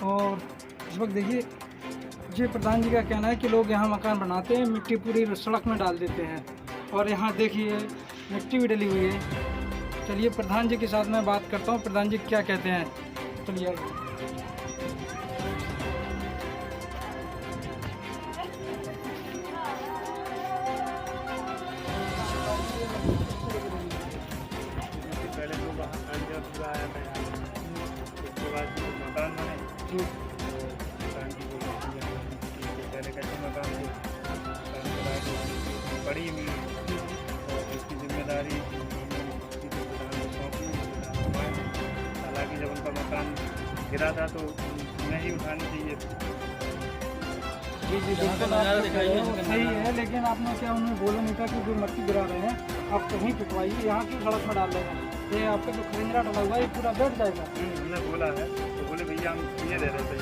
और इस वक्त देखिए, ये प्रधान जी का कहना है कि लोग यहाँ मकान बनाते हैं, मिट्टी पूरी सड़क में डाल देते हैं, और यहाँ देखिए मिट्टी भी डली हुई है। चलिए प्रधान जी के साथ मैं बात करता हूँ, प्रधान जी क्या कहते हैं। चलिए आइए। पहले तो वहाँ अंदर पूरा आया था यहाँ, उसके बाद जो मकान बने तो मकान की जो पहले कैसे मकान थे मकान करा के पड़ी हुई और इसकी जिम्मेदारी सौंपी। हालांकि जब उनका मकान गिरा था तो उन्हें ही उठानी चाहिए थी। जी जी बिल्कुल, आप सही है, लेकिन आपने क्या उन्हें बोला नहीं था कि जो मिट्टी गिरा रहे हैं आप कहीं पिटवाइए, यहाँ क्यों सड़क में डाल रहे हैं? ये आपका जो खरिंजरा डला हुआ है ये पूरा बैठ जाएगा। हमने बोला है तो बोले भैया हम ये दे रहे थे,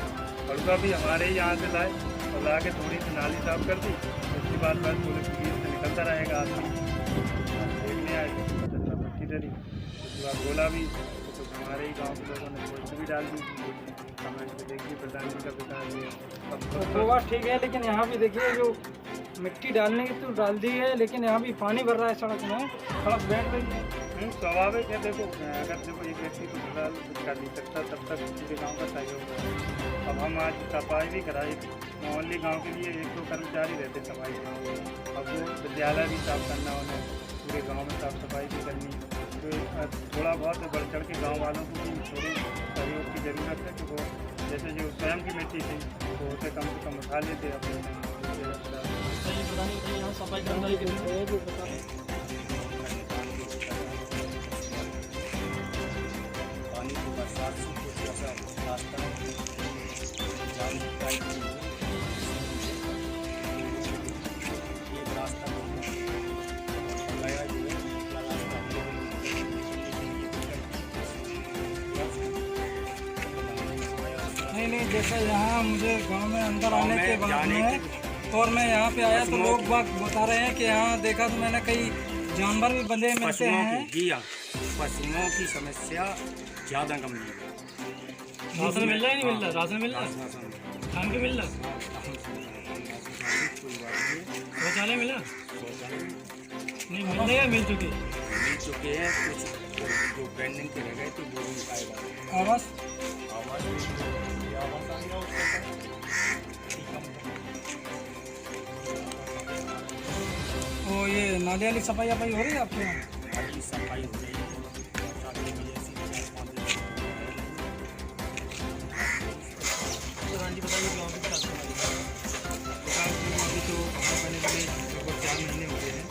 पड़ुआ भी हमारे ही यहाँ से लाए और ला के थोड़ी सी नाली साफ कर दी। उसके बाद बोले कि से निकलता रहेगा आदमी, देखने आए मिट्टी डली। उसके बाद बोला भी तो हमारे ही गाँव के लोगों ने पोस्ट भी डाल दी। कमेंट में देखिए प्रधान जी का पिता तो बात ठीक है, लेकिन यहाँ भी देखिए जो मिट्टी डालने की तो डाल दी है, लेकिन यहाँ भी पानी भर रहा है सड़क में, सड़क बैठ रही है। स्वाभाविक है। देखो अगर देखो एक व्यक्ति को फिलहाल कुछ कर नहीं सकता, तब तक पूरे गांव का सहयोग है। अब हम आज सफाई भी कराए, मोहल्ले गांव के लिए 1-2 कर्मचारी रहते सफाई गाँव में। अब वो विद्यालय भी साफ करना, उन्हें पूरे गांव में साफ सफाई भी करनी, तो थोड़ा बहुत बढ़ चढ़ के गाँव वालों को भी थोड़ी सहयोग की ज़रूरत है। कि वो जैसे जो स्वयं की मिट्टी थी तो उसे कम से कम उठा लेते अपने सफाई पानी को बरसात से कुछ ऐसा रास्ता जाम ये रास्ता लगाया जो है रास्ता नहीं, जैसे यहाँ मुझे गांव में अंदर आने के बाद में और मैं यहाँ पे आया तो लोग बाग बता रहे हैं कि यहाँ देखा तो मैंने कई जानवर भी बंधे मिलते हैं। जी हाँ, पशुओं की समस्या ज़्यादा गंभीर है। राशन मिल रहा है, नहीं मिल रहा? राशन मिल रहा है, खान के मिल रहा, शौचालय मिला नहीं? मिल रहा है, मिल चुके हैं कुछ जो पेंडिंग के रह गए तो वो भी आएगा। आवास ओ ये नाली वाली सफाई वफाई हो रही है आपके यहाँ? नाली सफाई हो रही है। अभी तो हमारे बने लगभग 4 महीने हो गए हैं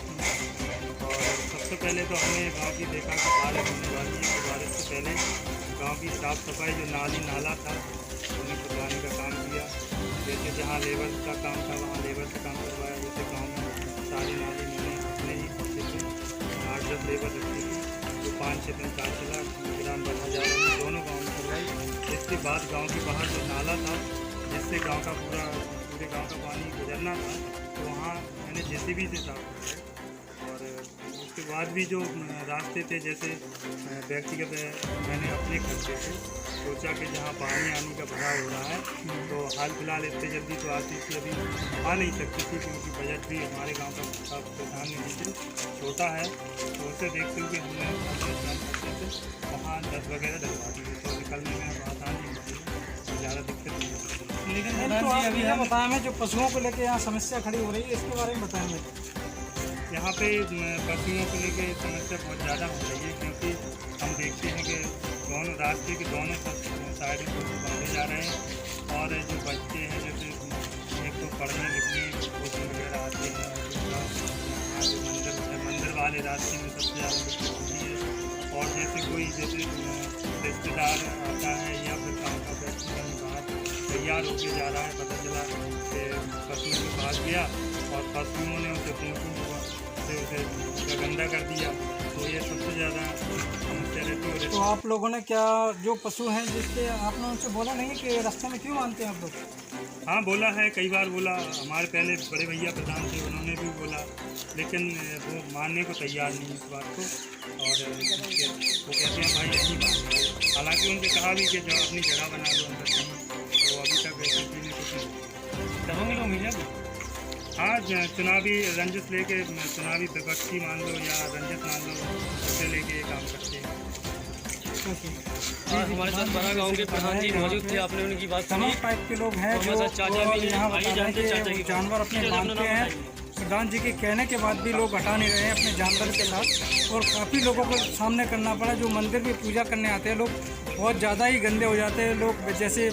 और सबसे पहले तो हमने गांव की देखा कि बारिश होने वाली है, तो बारिश से पहले गांव की साफ़ सफाई जो नाली नाला था उन्हें खुदवाने का काम किया। जैसे जहां लेबर का काम था वहां लेबर से काम करवाया। जैसे गांव में सारी नाली मैंने अपने ही होते थे, 8-10 लेबर रखती थी, जो 5-6 दिन काम चला। ग्राम बढ़ा जा रहा है, दोनों गाँव में करवाई। इसके बाद गाँव के बाहर जो नाला था जिससे गाँव का पूरे गांव का पानी गुजरना था, तो वहाँ मैंने JCB से साफ किया। और उसके बाद भी जो रास्ते थे, जैसे व्यक्तिगत मैंने अपने खर्चे से सोचा कि जहाँ पानी आने का भरा हो रहा है तो हाल फिलहाल इतने जल्दी तो आती थी अभी आ नहीं सकती थी, क्योंकि बजट भी हमारे गांव का प्रधानमंत्री छोटा है, तो उसे देखते हुए हमने अपने खर्चे से वहाँ 10 वगैरह डलवा दी, तो निकलने में आसानी होती है, ज़्यादा दिक्कत नहीं होती। लेकिन तो अभी क्या बताया मैं, जो पशुओं को लेकर यहाँ समस्या खड़ी हो रही है इसके बारे में बताएं मुझे। यहाँ पे पशुओं को लेकर समस्या बहुत ज़्यादा हो रही है, क्योंकि हम देखते हैं कि दोनों रास्ते के दोनों साइड में बांधे जा रहे हैं और जो बच्चे हैं जैसे एक तो पढ़ने लिखने कोचिंग वगैरह आते हैं, और जो मंदिर वाले रास्ते में सबसे ज़्यादा दिक्कत होती है। और जैसे कोई रिश्तेदार आता है या फिर काम का व्यक्ति कहीं बाहर तैयार होके जा रहा है, पता चला कि पशुओं के पास गया और पशुओं ने उसे से उसे गंदा कर दिया, तो ये सबसे ज़्यादा समस्या रहती है। तो आप लोगों ने क्या, जो पशु हैं जिसके आपने उनसे बोला नहीं कि रास्ते में क्यों मानते हैं आप लोग? हाँ बोला है, कई बार बोला। हमारे पहले बड़े भैया प्रधान थे, उन्होंने भी बोला, लेकिन वो मानने को तैयार नहीं इस बात को। और वो कहते हैं भाई ऐसी बात है। हालांकि उनसे कहा भी कि जो अपनी जगह बना दो अंदर कहीं, तो घरों में लोग मिले हाँ, चुनावी रंजिश लेके, चुनावी विपक्षी मान लो या रंजिश मान लो, उसे लेके ये काम करते हैं। और हमारे साथ बड़ा गांव के प्रधान जी मौजूद थे, आपने उनकी बात सुनी। तमाम टाइप के लोग हैं जो चाचा भी हैं, यहाँ आइए बता रहे जानते हैं हैं चाचा कि की जानवर अपने बांधते हैं। प्रधान जी के कहने के बाद भी लोग हटा नहीं रहे हैं अपने जानवर के साथ, और काफ़ी लोगों को सामने करना पड़ा। जो मंदिर में पूजा करने आते हैं लोग बहुत ज़्यादा ही गंदे हो जाते हैं। लोग जैसे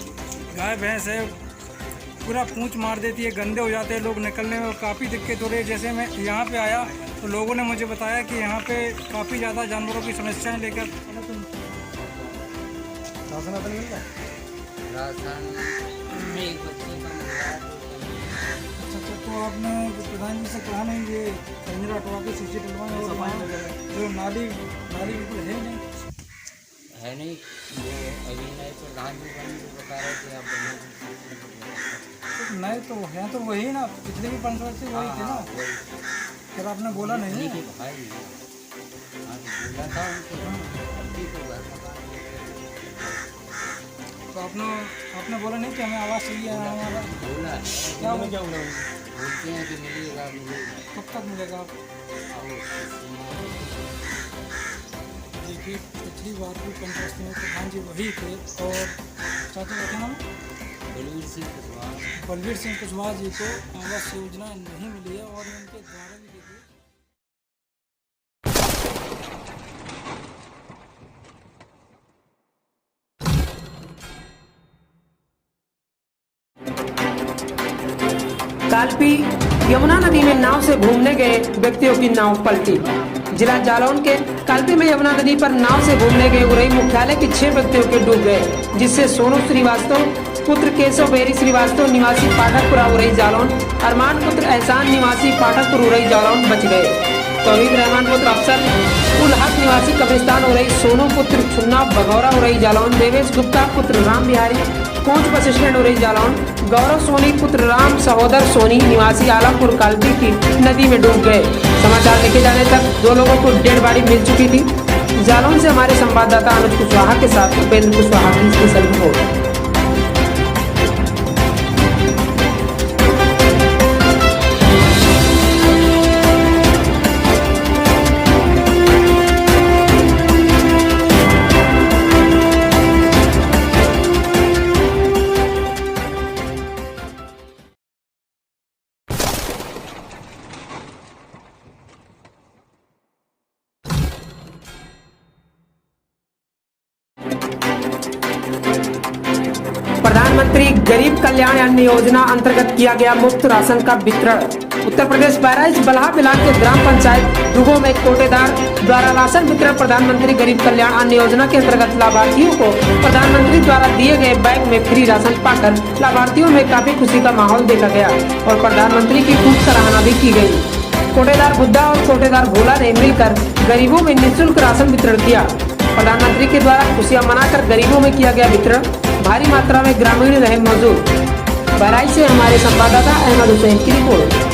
गाय भैंस है पूरा पूंछ मार देती है, गंदे हो जाते हैं लोग निकलने में, और काफ़ी दिक्कत हो रही है। जैसे मैं यहाँ पे आया तो लोगों ने मुझे बताया कि यहाँ पे काफ़ी ज़्यादा जानवरों की समस्याएं लेकर राशन आता नहीं मिलता। अच्छा, तो आपने प्रधान जी से कहा नहीं ये पिंजरा हटवा के सीसी डलवाएं, और वहाँ जो नाली बिल्कुल है नहीं। वो अभी नए प्रधान जी बने जो बता रहे थे आप नए तो हैं तो वही ना, पिछले भी 5 वर्ष से वही थे ना। फिर आपने बोला नहीं भाई हाँ तो बोला था उनको अभी तो घर मकान तो आपने बोला नहीं कि हमें आवाज़ चाहिए हमारा बोला क्या बोलते हैं कि मिलिएगा कब तक मिलेगा आप? देखिए पिछली बार भी पंचायत में प्रधान जी वही थे, और चाचा का क्या नाम है? बलवीर सिंह कुशवाहा जी को आवास योजना नहीं मिली है, और उनके द्वारा भी देखिए कालपी यमुना नदी में नाव से घूमने गए व्यक्तियों की नाव पलटी। जिला जालौन के कालपी में यमुना नदी पर नाव से घूमने गए उरई मुख्यालय के 6 व्यक्तियों के डूब गए, जिससे सोनू श्रीवास्तव पुत्र केशव बेरी श्रीवास्तव निवासी पाठकपुरा उरई जालौन, अरमान पुत्र एहसान निवासी पाठकपुर उरई जालौन बच गए। तौहीद रहमान पुत्र अफसर उल हक निवासी कब्रिस्तान उरई, सोनू पुत्र छुन्ना भगौरा उरई जालौन, देवेश गुप्ता पुत्र राम बिहारी कोच बस स्टैंड उरई जालौन, गौरव सोनी पुत्र राम सहोदर सोनी निवासी आलमपुर कालपी की नदी में डूब गए। समाचार लिखे जाने तक 2 लोगों को डेड बॉडी मिल चुकी थी। जालौन से हमारे संवाददाता अनुज कुशवाहा के साथ उपेंद्र कुशवाहा की स्पेशल रिपोर्ट। प्रधानमंत्री गरीब कल्याण अन्न योजना अंतर्गत किया गया मुफ्त राशन का वितरण। उत्तर प्रदेश बहराइच बलहा ब्लॉक के ग्राम पंचायत दुगो में कोटेदार द्वारा राशन वितरण प्रधानमंत्री गरीब कल्याण अन्न योजना के अंतर्गत लाभार्थियों को प्रधानमंत्री द्वारा दिए गए बैग में फ्री राशन पाकर लाभार्थियों में काफी खुशी का माहौल देखा गया, और प्रधानमंत्री की खूब सराहना भी की गई। कोटेदार बुद्धा और कोटेदार भोला ने मिलकर गरीबों में निःशुल्क राशन वितरण किया। प्रधानमंत्री के द्वारा खुशियां मनाकर गरीबों में किया गया वितरण। भारी मात्रा में ग्रामीण रहे मौजूद। बहराइच से हमारे संवाददाता अहमद हुसैन की रिपोर्ट।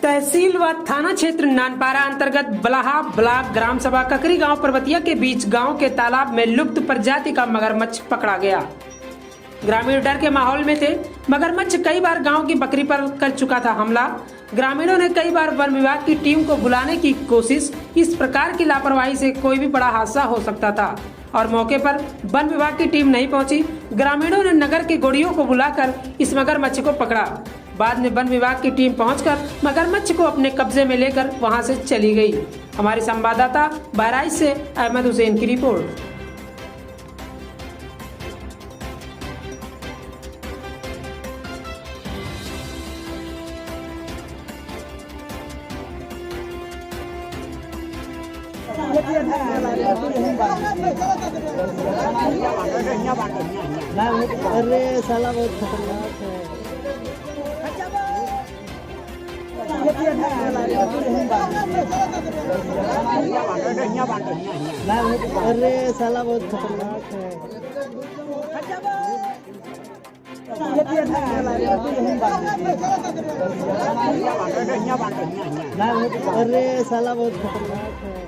तहसील व थाना क्षेत्र नानपारा अंतर्गत बलहा ब्लॉक ग्राम सभा ककरी गांव पर्वतिया के बीच गांव के तालाब में लुप्त प्रजाति का मगरमच्छ पकड़ा गया। ग्रामीण डर के माहौल में थे। मगरमच्छ कई बार गांव की बकरी पर कर चुका था हमला। ग्रामीणों ने कई बार वन विभाग की टीम को बुलाने की कोशिश। इस प्रकार की लापरवाही से कोई भी बड़ा हादसा हो सकता था और मौके पर वन विभाग की टीम नहीं पहुंची। ग्रामीणों ने नगर के गोड़ियों को बुलाकर इस मगरमच्छ को पकड़ा। बाद में वन विभाग की टीम पहुंचकर मगरमच्छ को अपने कब्जे में लेकर वहां से चली गई। हमारे संवाददाता बहराइच से अहमद हुसैन की रिपोर्ट। अरे साला बहुत खतरनाक है। अरे साला बहुत खतरनाक है। अरे साला बहुत खतरनाक है।